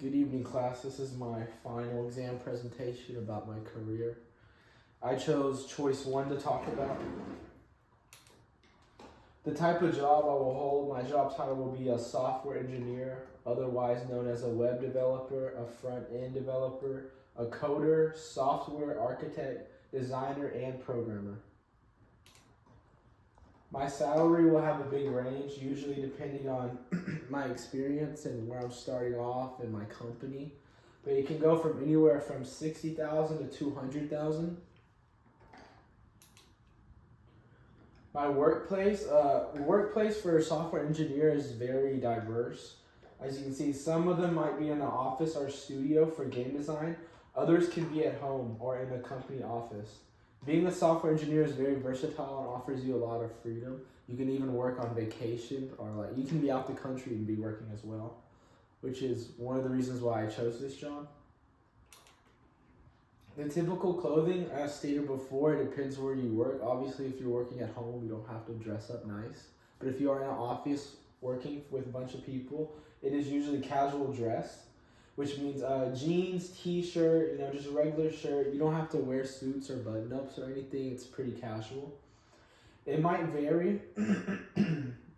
Good evening, class. This is my final exam presentation about my career. I chose choice 1 to talk about. The type of job I will hold, my job title will be a software engineer, otherwise known as a web developer, a front-end developer, a coder, software architect, designer, and programmer. My salary will have a big range, usually depending on my experience and where I'm starting off in my company. But it can go from anywhere from $60,000 to $200,000. My workplace for a software engineer is very diverse. As you can see, some of them might be in an office or studio for game design. Others can be at home or in a company office. Being a software engineer is very versatile and offers you a lot of freedom. You can even work on vacation, or you can be out the country and be working as well, which is one of the reasons why I chose this job. The typical clothing, as stated before, it depends where you work. Obviously, if you're working at home, you don't have to dress up nice. But if you are in an office working with a bunch of people, it is usually casual dress, which means jeans, t-shirt, just a regular shirt. You don't have to wear suits or button-ups or anything. It's pretty casual. It might vary.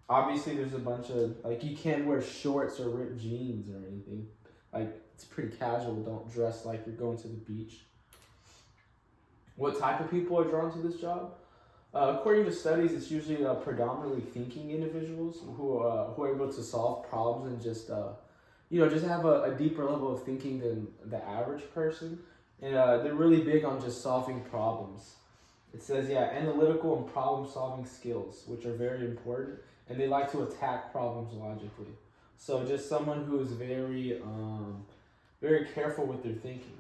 Obviously, there's a bunch of, you can't wear shorts or ripped jeans or anything. It's pretty casual. Don't dress like you're going to the beach. What type of people are drawn to this job? According to studies, it's usually predominantly thinking individuals who are able to solve problems and just have a deeper level of thinking than the average person. And they're really big on just solving problems. It says, analytical and problem-solving skills, which are very important, and they like to attack problems logically. So just someone who is very careful with their thinking.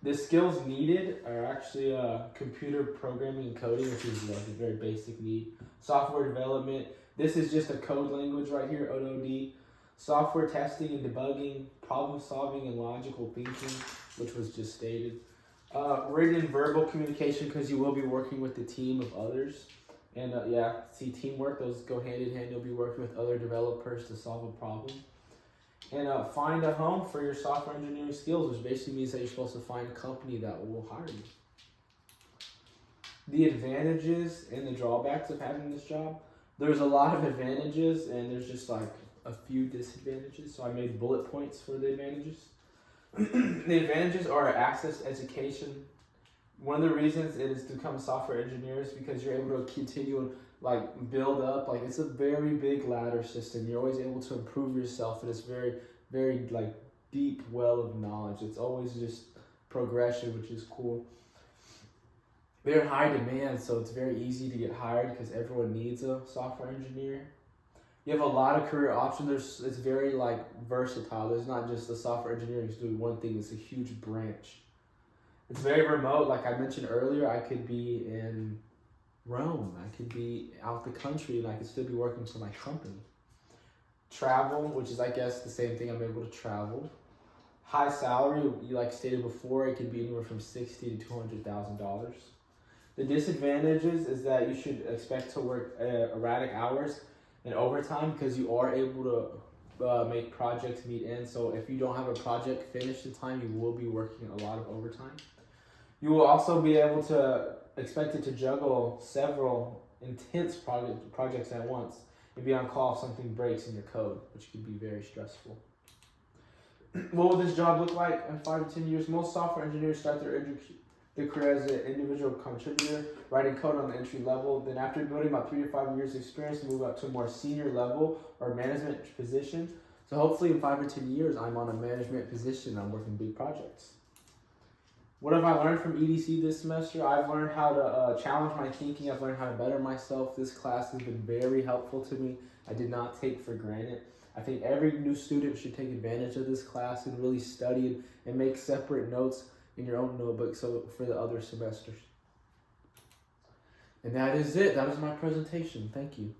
The skills needed are actually computer programming and coding, which is a very basic need. Software development. This is just a code language right here, OOD. Software testing and debugging, problem solving and logical thinking, which was just stated. Written and verbal communication, because you will be working with a team of others. And see, teamwork, those go hand in hand. You'll be working with other developers to solve a problem. And find a home for your software engineering skills, which basically means that you're supposed to find a company that will hire you. The advantages and the drawbacks of having this job. There's a lot of advantages, and there's just a few disadvantages. So I made bullet points for the advantages. The advantages are access to education. One of the reasons it is to become a software engineer is because you're able to continue and build up. It's a very big ladder system. You're always able to improve yourself, and it's very, very deep well of knowledge. It's always just progression, which is cool. They're in high demand, so it's very easy to get hired because everyone needs a software engineer. You have a lot of career options. It's very versatile. There's not just the software engineering is doing one thing. It's a huge branch. It's very remote. Like I mentioned earlier, I could be in Rome. I could be out the country, and I could still be working for my company. Travel, which is I guess the same thing. I'm able to travel. High salary, like stated before, it could be anywhere from $60,000 to $200,000. The disadvantages is that you should expect to work erratic hours and overtime, because you are able to make projects meet ends. So if you don't have a project finished in time, you will be working a lot of overtime. You will also be expected to juggle several intense projects at once and be on call if something breaks in your code, which could be very stressful. What will this job look like in 5 to 10 years? Most software engineers start their career as an individual contributor, writing code on the entry level. Then after building about 3 to 5 years experience, move up to a more senior level or management position. So hopefully in 5 or 10 years, I'm on a management position. I'm working big projects. What have I learned from EDC this semester? I've learned how to challenge my thinking. I've learned how to better myself. This class has been very helpful to me. I did not take for granted. I think every new student should take advantage of this class and really study and make separate notes in your own notebook for the other semesters. And that is it. That was my presentation. Thank you.